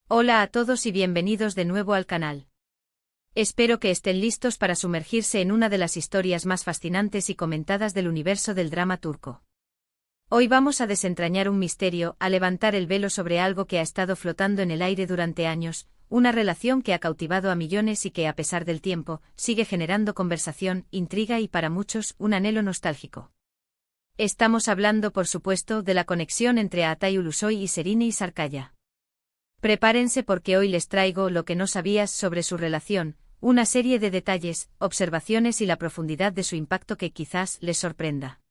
Hola a todos y bienvenidos de nuevo al canal. Espero que estén listos para sumergirse en una de las historias más fascinantes y comentadas del universo del drama turco. Hoy vamos a desentrañar un misterio, a levantar el velo sobre algo que ha estado flotando en el aire durante años, una relación que ha cautivado a millones y que, a pesar del tiempo, sigue generando conversación, intriga y para muchos, un anhelo nostálgico. Estamos hablando, por supuesto, de la conexión entre Altay Ulusoy y Serine Sarıkaya. Prepárense porque hoy les traigo lo que no sabías sobre su relación, una serie de detalles, observaciones y la profundidad de su impacto que quizás les sorprenda.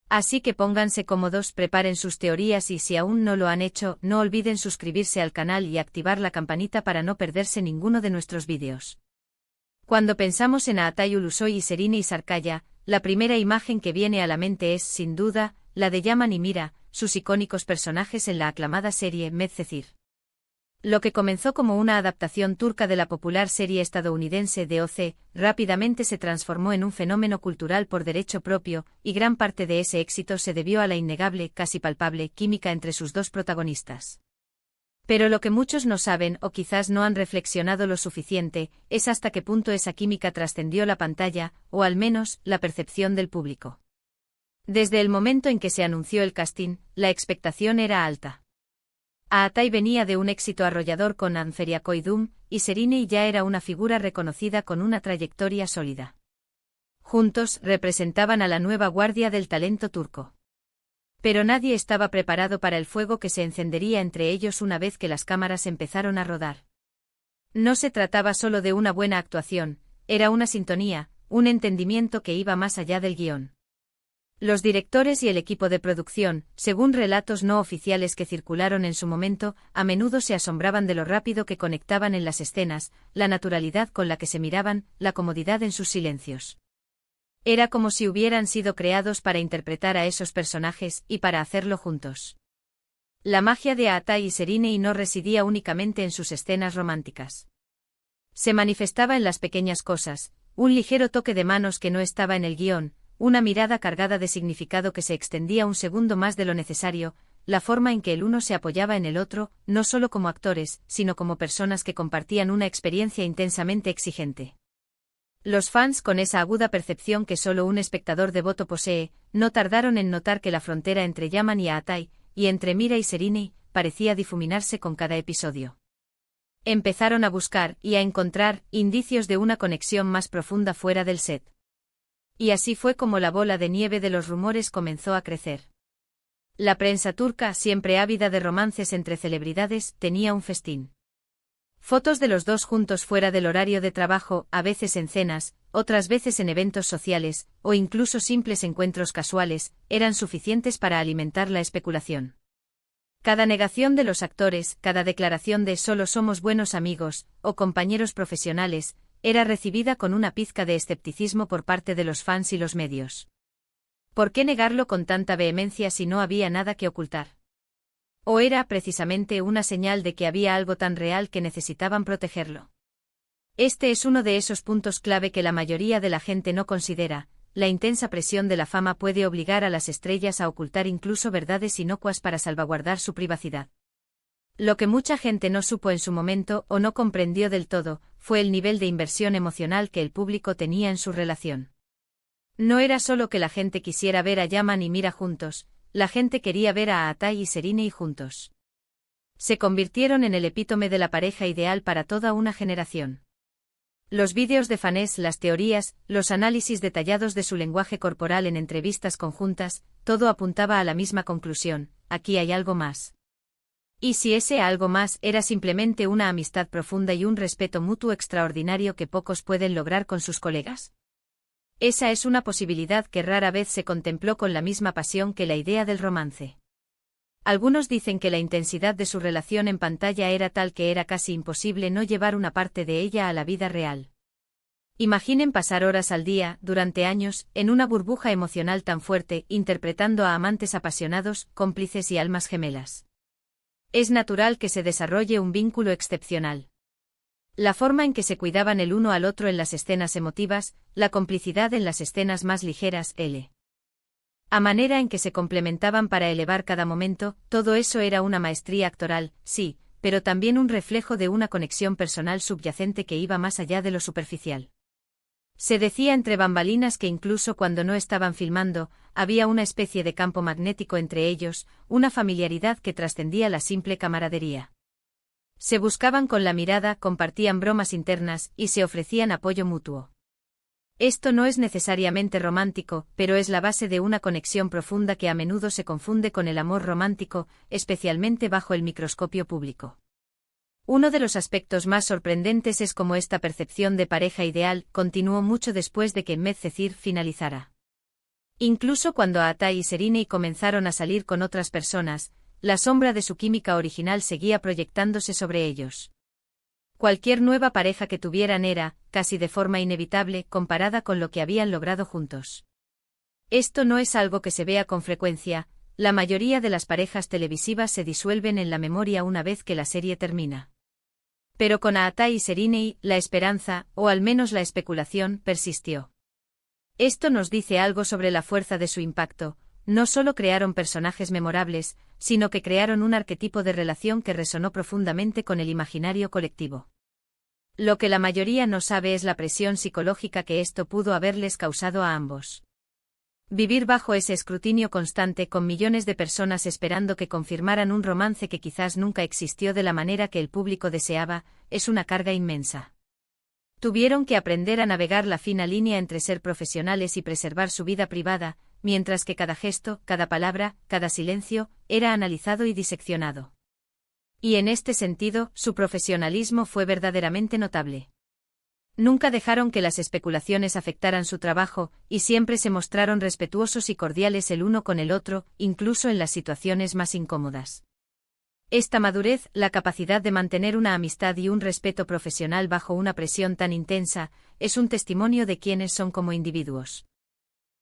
Así que pónganse cómodos, preparen sus teorías y si aún no lo han hecho, no olviden suscribirse al canal y activar la campanita para no perderse ninguno de nuestros vídeos. Cuando pensamos en Altay Ulusoy y Serine Sarıkaya, la primera imagen que viene a la mente es, sin duda, la de Yaman y Mira, sus icónicos personajes en la aclamada serie Medcezir. Lo que comenzó como una adaptación turca de la popular serie estadounidense de OC, rápidamente se transformó en un fenómeno cultural por derecho propio, y gran parte de ese éxito se debió a la innegable, casi palpable, química entre sus dos protagonistas. Pero lo que muchos no saben o quizás no han reflexionado lo suficiente, es hasta qué punto esa química trascendió la pantalla, o al menos, la percepción del público. Desde el momento en que se anunció el casting, la expectación era alta. Altay venía de un éxito arrollador con Anferia Koydum, y Serine ya era una figura reconocida con una trayectoria sólida. Juntos, representaban a la nueva guardia del talento turco. Pero nadie estaba preparado para el fuego que se encendería entre ellos una vez que las cámaras empezaron a rodar. No se trataba solo de una buena actuación, era una sintonía, un entendimiento que iba más allá del guión. Los directores y el equipo de producción, según relatos no oficiales que circularon en su momento, a menudo se asombraban de lo rápido que conectaban en las escenas, la naturalidad con la que se miraban, la comodidad en sus silencios. Era como si hubieran sido creados para interpretar a esos personajes y para hacerlo juntos. La magia de Altay y Serine no residía únicamente en sus escenas románticas. Se manifestaba en las pequeñas cosas, un ligero toque de manos que no estaba en el guión, una mirada cargada de significado que se extendía un segundo más de lo necesario, la forma en que el uno se apoyaba en el otro, no solo como actores, sino como personas que compartían una experiencia intensamente exigente. Los fans, con esa aguda percepción que solo un espectador devoto posee, no tardaron en notar que la frontera entre Yaman y Altay, y entre Mira y Serine, parecía difuminarse con cada episodio. Empezaron a buscar, y a encontrar, indicios de una conexión más profunda fuera del set. Y así fue como la bola de nieve de los rumores comenzó a crecer. La prensa turca, siempre ávida de romances entre celebridades, tenía un festín. Fotos de los dos juntos fuera del horario de trabajo, a veces en cenas, otras veces en eventos sociales, o incluso simples encuentros casuales, eran suficientes para alimentar la especulación. Cada negación de los actores, cada declaración de solo somos buenos amigos, o compañeros profesionales, era recibida con una pizca de escepticismo por parte de los fans y los medios. ¿Por qué negarlo con tanta vehemencia si no había nada que ocultar? ¿O era precisamente una señal de que había algo tan real que necesitaban protegerlo? Este es uno de esos puntos clave que la mayoría de la gente no considera. La intensa presión de la fama puede obligar a las estrellas a ocultar incluso verdades inocuas para salvaguardar su privacidad. Lo que mucha gente no supo en su momento o no comprendió del todo, fue el nivel de inversión emocional que el público tenía en su relación. No era solo que la gente quisiera ver a Yaman y Mira juntos, la gente quería ver a Altay y Serine juntos. Se convirtieron en el epítome de la pareja ideal para toda una generación. Los vídeos de fans, las teorías, los análisis detallados de su lenguaje corporal en entrevistas conjuntas, todo apuntaba a la misma conclusión: aquí hay algo más. ¿Y si ese algo más era simplemente una amistad profunda y un respeto mutuo extraordinario que pocos pueden lograr con sus colegas? Esa es una posibilidad que rara vez se contempló con la misma pasión que la idea del romance. Algunos dicen que la intensidad de su relación en pantalla era tal que era casi imposible no llevar una parte de ella a la vida real. Imaginen pasar horas al día, durante años, en una burbuja emocional tan fuerte, interpretando a amantes apasionados, cómplices y almas gemelas. Es natural que se desarrolle un vínculo excepcional. La forma en que se cuidaban el uno al otro en las escenas emotivas, la complicidad en las escenas más ligeras, a manera en que se complementaban para elevar cada momento, todo eso era una maestría actoral, sí, pero también un reflejo de una conexión personal subyacente que iba más allá de lo superficial. Se decía entre bambalinas que incluso cuando no estaban filmando, había una especie de campo magnético entre ellos, una familiaridad que trascendía la simple camaradería. Se buscaban con la mirada, compartían bromas internas y se ofrecían apoyo mutuo. Esto no es necesariamente romántico, pero es la base de una conexión profunda que a menudo se confunde con el amor romántico, especialmente bajo el microscopio público. Uno de los aspectos más sorprendentes es cómo esta percepción de pareja ideal continuó mucho después de que Medcezir finalizara. Incluso cuando Atay y Seriney comenzaron a salir con otras personas, la sombra de su química original seguía proyectándose sobre ellos. Cualquier nueva pareja que tuvieran era, casi de forma inevitable, comparada con lo que habían logrado juntos. Esto no es algo que se vea con frecuencia, la mayoría de las parejas televisivas se disuelven en la memoria una vez que la serie termina. Pero con Atay y Seriney, la esperanza, o al menos la especulación, persistió. Esto nos dice algo sobre la fuerza de su impacto. No solo crearon personajes memorables, sino que crearon un arquetipo de relación que resonó profundamente con el imaginario colectivo. Lo que la mayoría no sabe es la presión psicológica que esto pudo haberles causado a ambos. Vivir bajo ese escrutinio constante con millones de personas esperando que confirmaran un romance que quizás nunca existió de la manera que el público deseaba, es una carga inmensa. Tuvieron que aprender a navegar la fina línea entre ser profesionales y preservar su vida privada, mientras que cada gesto, cada palabra, cada silencio, era analizado y diseccionado. Y en este sentido, su profesionalismo fue verdaderamente notable. Nunca dejaron que las especulaciones afectaran su trabajo, y siempre se mostraron respetuosos y cordiales el uno con el otro, incluso en las situaciones más incómodas. Esta madurez, la capacidad de mantener una amistad y un respeto profesional bajo una presión tan intensa, es un testimonio de quiénes son como individuos.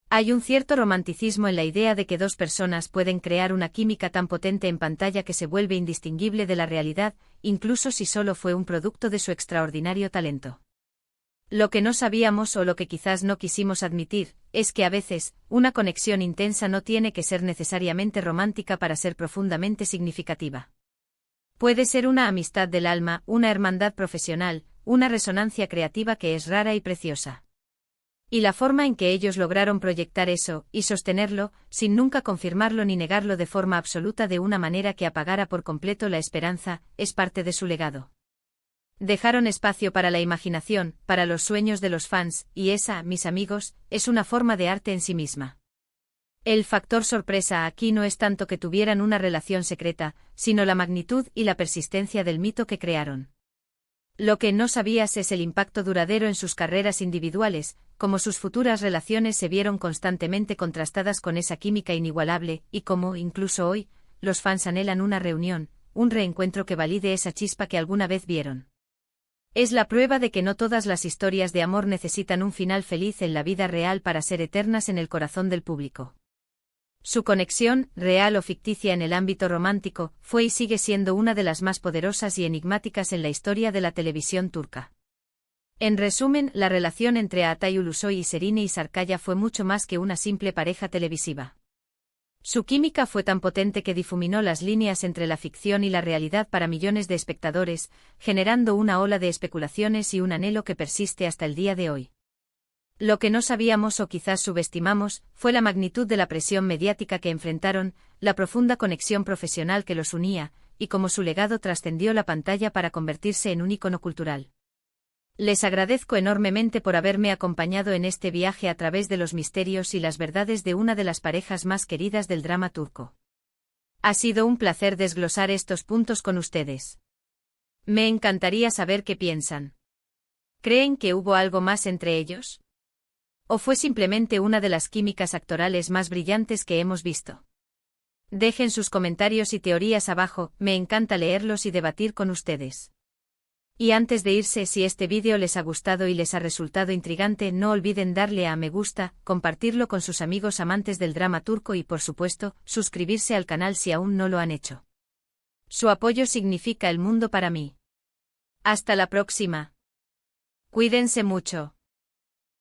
Hay un cierto romanticismo en la idea de que dos personas pueden crear una química tan potente en pantalla que se vuelve indistinguible de la realidad, incluso si solo fue un producto de su extraordinario talento. Lo que no sabíamos o lo que quizás no quisimos admitir, es que a veces, una conexión intensa no tiene que ser necesariamente romántica para ser profundamente significativa. Puede ser una amistad del alma, una hermandad profesional, una resonancia creativa que es rara y preciosa. Y la forma en que ellos lograron proyectar eso, y sostenerlo, sin nunca confirmarlo ni negarlo de forma absoluta de una manera que apagara por completo la esperanza, es parte de su legado. Dejaron espacio para la imaginación, para los sueños de los fans, y esa, mis amigos, es una forma de arte en sí misma. El factor sorpresa aquí no es tanto que tuvieran una relación secreta, sino la magnitud y la persistencia del mito que crearon. Lo que no sabías es el impacto duradero en sus carreras individuales, cómo sus futuras relaciones se vieron constantemente contrastadas con esa química inigualable, y cómo, incluso hoy, los fans anhelan una reunión, un reencuentro que valide esa chispa que alguna vez vieron. Es la prueba de que no todas las historias de amor necesitan un final feliz en la vida real para ser eternas en el corazón del público. Su conexión, real o ficticia en el ámbito romántico, fue y sigue siendo una de las más poderosas y enigmáticas en la historia de la televisión turca. En resumen, la relación entre Atay Ulusoy y Seriney Sarkaya fue mucho más que una simple pareja televisiva. Su química fue tan potente que difuminó las líneas entre la ficción y la realidad para millones de espectadores, generando una ola de especulaciones y un anhelo que persiste hasta el día de hoy. Lo que no sabíamos o quizás subestimamos, fue la magnitud de la presión mediática que enfrentaron, la profunda conexión profesional que los unía, y cómo su legado trascendió la pantalla para convertirse en un ícono cultural. Les agradezco enormemente por haberme acompañado en este viaje a través de los misterios y las verdades de una de las parejas más queridas del drama turco. Ha sido un placer desglosar estos puntos con ustedes. Me encantaría saber qué piensan. ¿Creen que hubo algo más entre ellos? ¿O fue simplemente una de las químicas actorales más brillantes que hemos visto? Dejen sus comentarios y teorías abajo, me encanta leerlos y debatir con ustedes. Y antes de irse, si este vídeo les ha gustado y les ha resultado intrigante, no olviden darle a me gusta, compartirlo con sus amigos amantes del drama turco y por supuesto, suscribirse al canal si aún no lo han hecho. Su apoyo significa el mundo para mí. Hasta la próxima. Cuídense mucho.